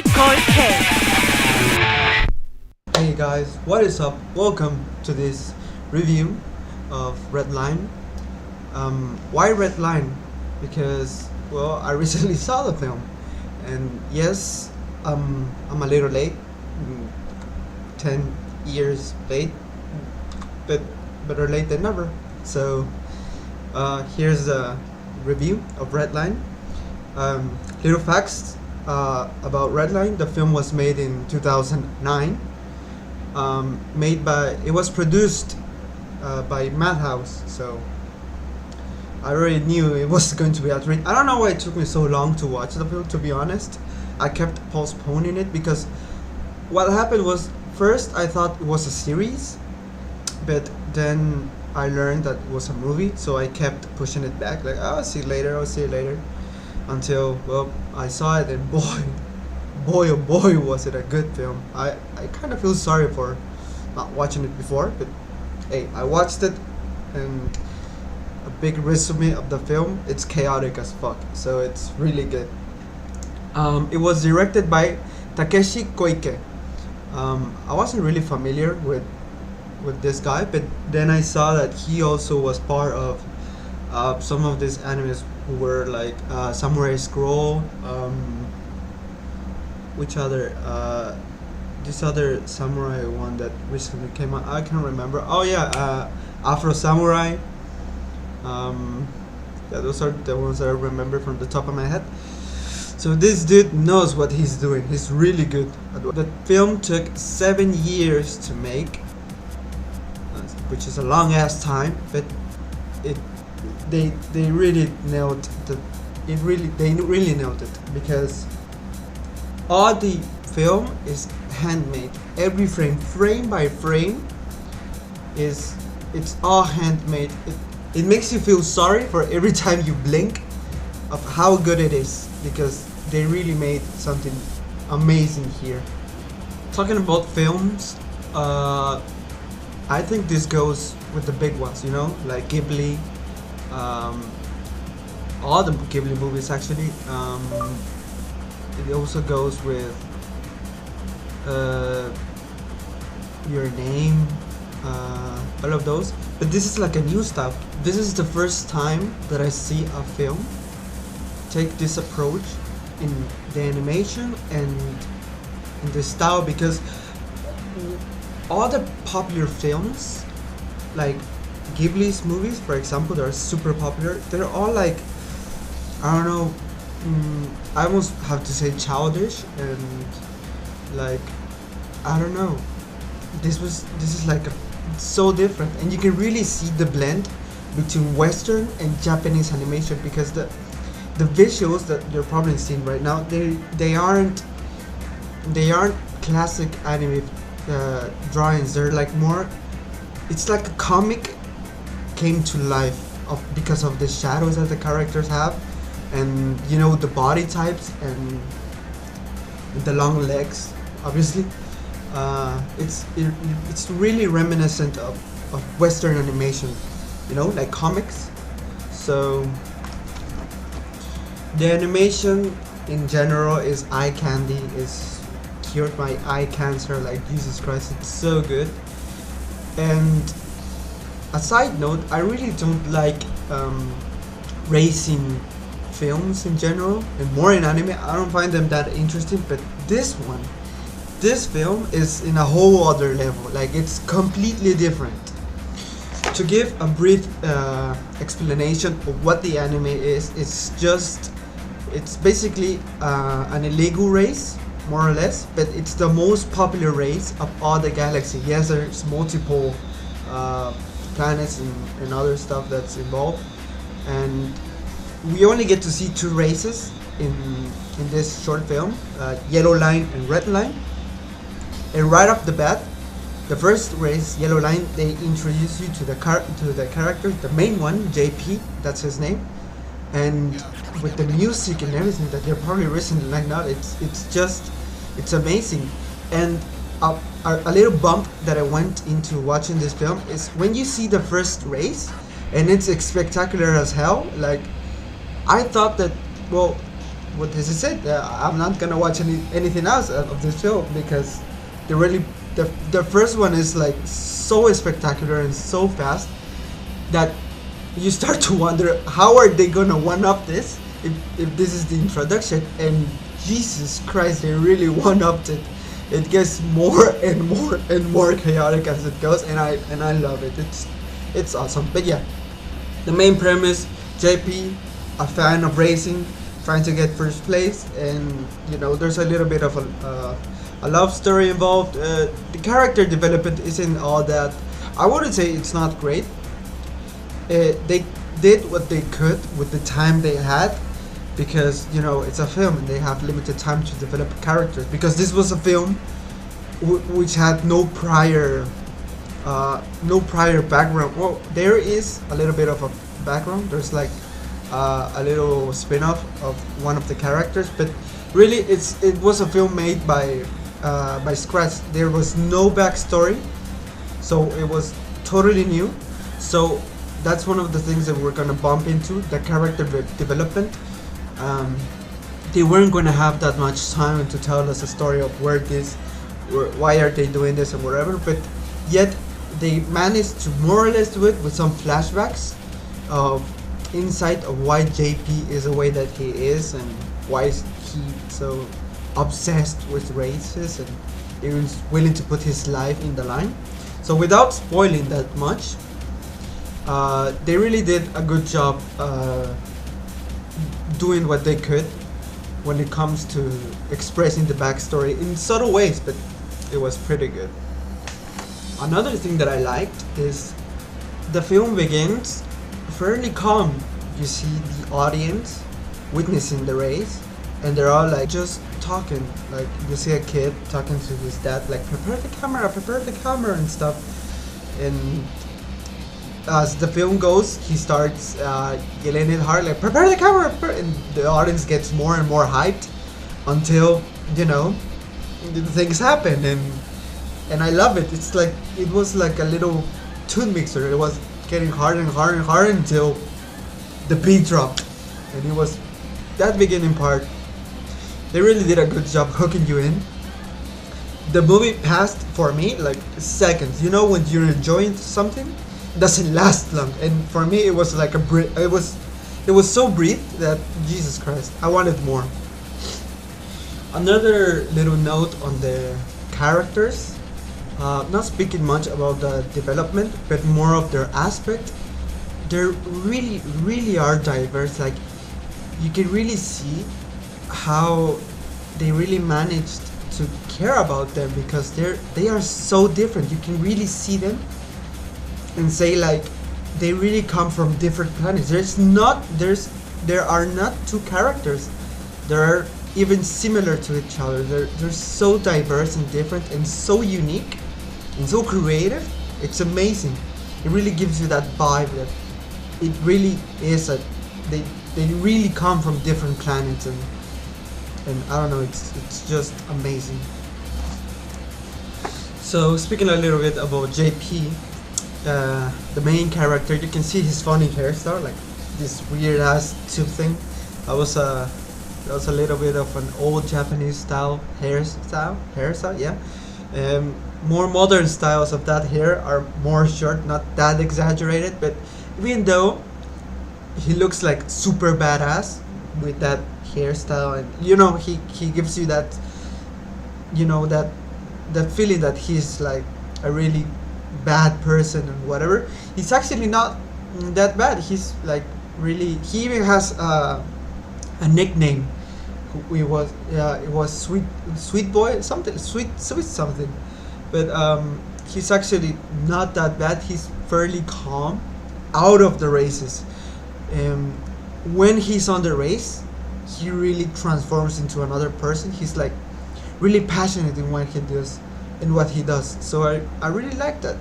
Hey guys, what is up? Welcome to this review of REDLINE. Why REDLINE? Because, well, I recently saw the film, and yes, I'm a little late, 10 years late, but better late than never. So, here's a review of REDLINE. Little facts about REDLINE. The film was made in 2009. It was produced by Madhouse, so I already knew it was going to be a treat. I don't know why it took me so long to watch the film, to be honest. I kept postponing it because what happened was, first I thought it was a series, but then I learned that it was a movie, so I kept pushing it back, like, oh, I'll see it later, until, well, I saw it, and boy oh boy was it a good film. I kind of feel sorry for not watching it before, but hey, I watched it, and a big resume of the film, it's chaotic as fuck, so it's really good. It was directed by Takeshi Koike. I wasn't really familiar with this guy, but then I saw that he also was part of some of these animes who were like Samurai Scroll, which other this other samurai one that recently came out, I can't remember. Oh yeah, Afro Samurai. Yeah, those are the ones that I remember from the top of my head. So this dude knows what he's doing. He's really good. The film took 7 years to make, which is a long ass time, but they really nailed they really nailed it, because all the film is handmade. Every frame by frame, it's all handmade. It makes you feel sorry for every time you blink of how good it is, because they really made something amazing here. Talking about films, I think this goes with the big ones, you know, like Ghibli, all the Ghibli movies actually. It also goes with Your Name, all of those. But this is like a new stuff. This is the first time that I see a film take this approach in the animation and in the style, because all the popular films, like Ghibli's movies, for example, that are super popular, they're all like, I don't know, I almost have to say childish, and like, I don't know, this is like so different, and you can really see the blend between Western and Japanese animation, because the visuals that you're probably seeing right now, they aren't classic anime drawings. They're like more, it's like a comic came to life because of the shadows that the characters have, and you know, the body types and the long legs, obviously. It's really reminiscent of Western animation, you know, like comics. So the animation in general is eye candy, is cured my eye cancer, like Jesus Christ, it's so good. And a side note, I really don't like racing films in general, and more in anime. I don't find them that interesting, but this film is in a whole other level. Like, it's completely different. To give a brief explanation of what the anime is, it's basically an illegal race, more or less, but it's the most popular race of all the galaxy. Yes, there's multiple planets and other stuff that's involved, and we only get to see 2 races in this short film, Yellow Line and Red Line. And right off the bat, the first race, Yellow Line, they introduce you to the character, the main one, JP, that's his name, and with the music and everything that they're probably listening right now, it's amazing. And a little bump that I went into watching this film is when you see the first race, and it's spectacular as hell. Like, I thought that, well, what this is it. I'm not gonna watch anything else of this film because they really the first one is like so spectacular and so fast that you start to wonder how are they gonna one up this if this is the introduction, and Jesus Christ, they really one upped it. It gets more and more and more chaotic as it goes, and I love it. It's awesome. But yeah, the main premise: JP, a fan of racing, trying to get first place, and you know there's a little bit of a love story involved. The character development isn't all that. I wouldn't say it's not great. They did what they could with the time they had, because you know it's a film and they have limited time to develop characters. Because this was a film which had no prior background. Well, there is a little bit of a background. There's like a little spin-off of one of the characters, but really it was a film made by scratch. There was no backstory, so it was totally new. So that's one of the things that we're gonna bump into, the character development. They weren't going to have that much time to tell us a story of why are they doing this and whatever, but yet they managed to more or less do it with some flashbacks of insight of why JP is the way that he is and why is he so obsessed with races and even willing to put his life in the line. So without spoiling that much, they really did a good job doing what they could when it comes to expressing the backstory in subtle ways, but it was pretty good. Another thing that I liked is the film begins fairly calm. You see the audience witnessing the race, and they're all like just talking. Like you see a kid talking to his dad, like prepare the camera and stuff. And as the film goes, he starts yelling it hard, like prepare the camera, and the audience gets more and more hyped until you know things happen, and I love it. It's like it was like a little tune mixer. It was getting harder and harder and harder until the beat dropped, and it was that beginning part. They really did a good job hooking you in. The movie passed for me like seconds. You know when you're enjoying something, doesn't last long, and for me it was like it was so brief that Jesus Christ, I wanted more. Another little note on the characters, not speaking much about the development, but more of their aspect. They really are diverse. Like you can really see how they really managed to care about them, because they are so different. You can really see them and say like they really come from different planets. There are not two characters that are even similar to each other. They're so diverse and different and so unique and so creative. It's amazing. It really gives you that vibe that it really is they really come from different planets, and I don't know, it's just amazing. So speaking a little bit about JP, the main character, you can see his funny hairstyle, like this weird ass tube thing. That was a little bit of an old Japanese style hairstyle, yeah. More modern styles of that hair are more short, not that exaggerated, but even though he looks like super badass with that hairstyle, and you know he gives you that, you know, that feeling that he's like a really bad person and whatever. He's actually not that bad. He's like really, he even has a nickname. It was sweet boy something, sweet something, but he's actually not that bad. He's fairly calm out of the races. When he's on the race, he really transforms into another person. He's like really passionate in what he does. So I really like that.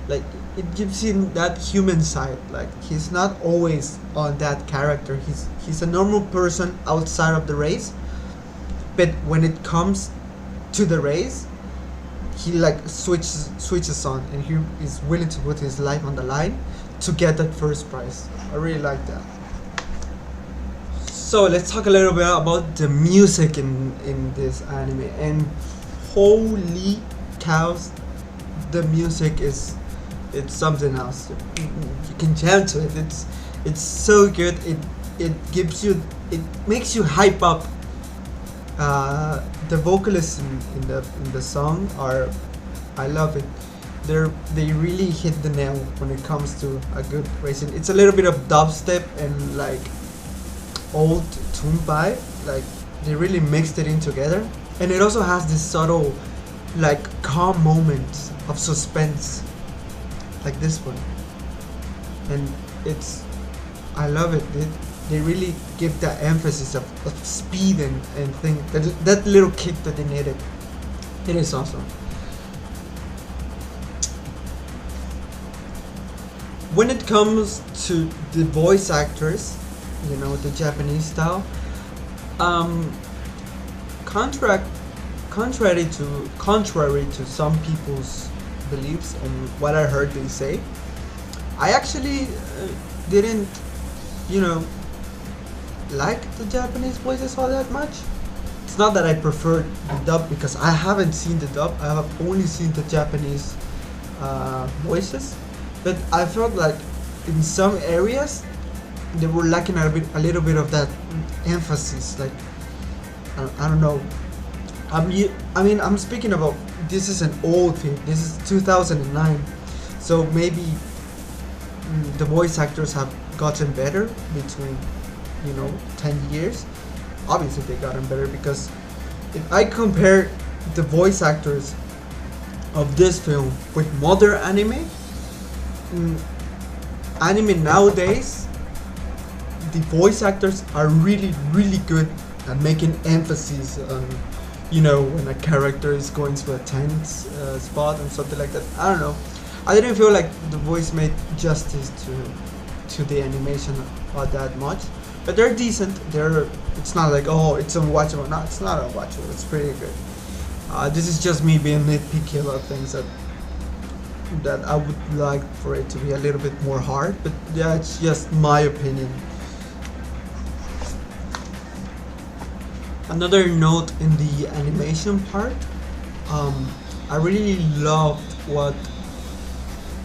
Like it gives him that human side. Like he's not always on that character. He's a normal person outside of the race, but when it comes to the race, he like switches on, and he is willing to put his life on the line to get that first prize. I really like that. So let's talk a little bit about the music in this anime. And holy cows, the music is, it's something else. You can jam to it. It's so good. It gives you, it makes you hype up. The vocalists in the song are, I love it. They really hit the nail when it comes to a good racing. It's a little bit of dubstep and like old tune vibe. Like they really mixed it in together, and it also has this subtle, like calm moments of suspense, like this one. And it's, I love it. They really give that emphasis of speed and thing, that little kick that they needed. It is awesome. When it comes to the voice actors, you know, the Japanese style, contrary to some people's beliefs and what I heard they say, I actually didn't, you know, like the Japanese voices all that much. It's not that I prefer the dub, because I haven't seen the dub. I have only seen the Japanese voices, but I felt like in some areas they were lacking a little bit of that emphasis. Like I don't know. I mean, I'm speaking about, this is an old film. This is 2009, so maybe the voice actors have gotten better between, you know, 10 years. Obviously they gotten better, because if I compare the voice actors of this film with modern anime nowadays, the voice actors are really good at making emphasis on, you know, when a character is going to a tense spot and something like that. I don't know. I didn't feel like the voice made justice to the animation all that much, but they're decent. It's not like, oh, it's unwatchable. No, it's not unwatchable. It's pretty good. This is just me being nitpicky about things that I would like for it to be a little bit more hard, but yeah, it's just my opinion. Another note in the animation part, I really loved what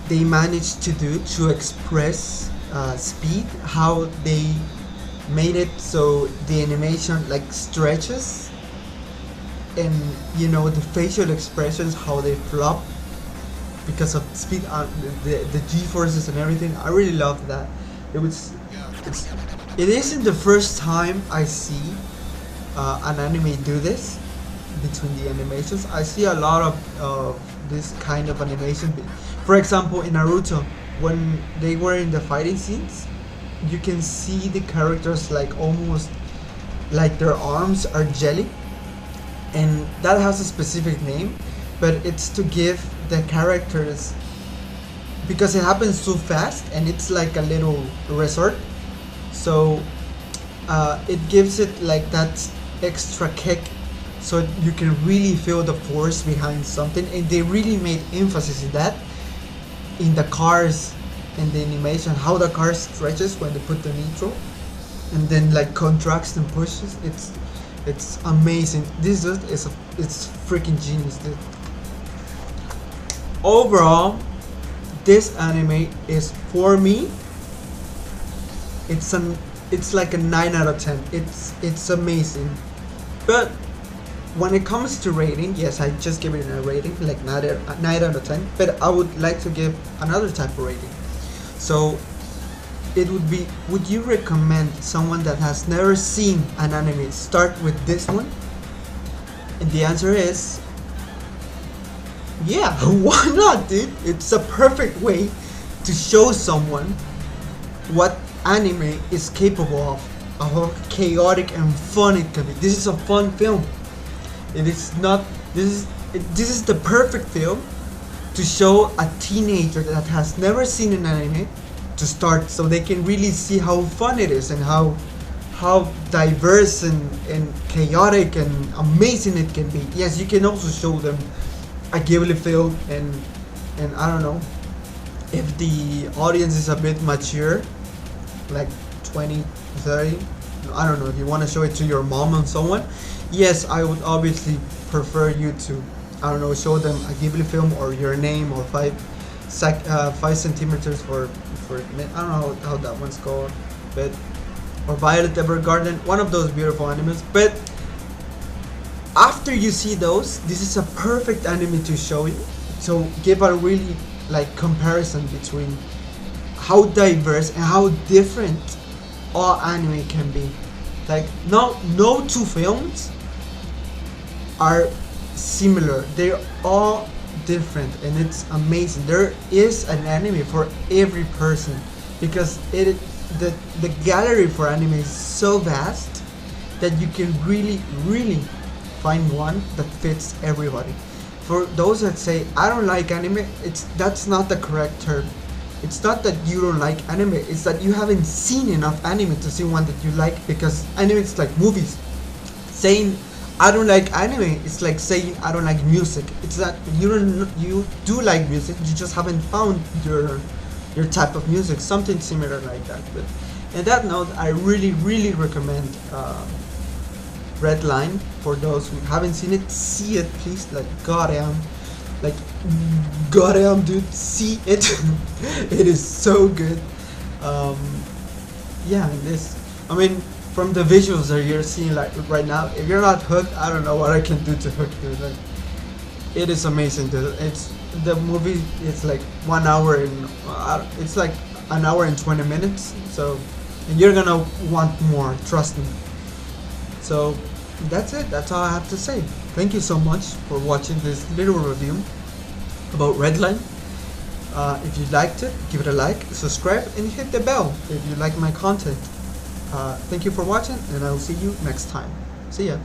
they managed to do to express speed, how they made it so the animation like stretches, and you know, the facial expressions, how they flop because of speed, the G-forces and everything. I really loved that. It isn't the first time I see an anime do this between the animations. I see a lot of this kind of animation. For example, in Naruto, when they were in the fighting scenes, you can see the characters like almost like their arms are jelly, and that has a specific name, but it's to give the characters, because it happens so fast and it's like a little resort, so it gives it like that extra kick, so you can really feel the force behind something. And they really made emphasis in that, in the cars and the animation, how the car stretches when they put the nitro and then like contracts and pushes. It's amazing. This is it's freaking genius, dude. Overall, this anime is, for me, it's like a 9 out of 10. It's amazing. But when it comes to rating, yes, I just give it a rating like 9 out of 10, but I would like to give another type of rating. So it would be, would you recommend someone that has never seen an anime start with this one? And the answer is yeah. Why not, dude? It's a perfect way to show someone what anime is capable of, how chaotic and fun it can be. This is a fun film. It is not, this is the perfect film to show a teenager that has never seen an anime to start, so they can really see how fun it is and how diverse and chaotic and amazing it can be. Yes, you can also show them a Ghibli film, and I don't know, if the audience is a bit mature, like 20, 30, I don't know, if you want to show it to your mom and someone, yes, I would obviously prefer you to, I don't know, show them a Ghibli film or Your Name or 5 centimeters for I don't know how that one's called, but or Violet Evergarden, one of those beautiful animes. But after you see those, this is a perfect anime to show you. So give a really like comparison between how diverse and how different all anime can be. Like no two films are similar. They're all different, and it's amazing. There is an anime for every person because the gallery for anime is so vast that you can really find one that fits everybody. For those that say I don't like anime, that's not the correct term. It's not that you don't like anime, it's that you haven't seen enough anime to see one that you like, because anime is like movies. Saying I don't like anime, it's like saying I don't like music. It's that you do like music, you just haven't found your type of music, something similar like that. But on that note, I really recommend Redline. For those who haven't seen it, see it please. Like goddamn dude, see it. It is so good. Yeah, I mean, from the visuals that you're seeing like right now, if you're not hooked, I don't know what I can do to hook you. Like, it is amazing, dude. The movie is like 1 hour and it's like an hour and 20 minutes. So, and you're gonna want more, trust me. So that's it. That's all I have to say. Thank you so much for watching this little review about Redline. If you liked it, give it a like, subscribe, and hit the bell if you like my content. Thank you for watching, and I will see you next time. See ya.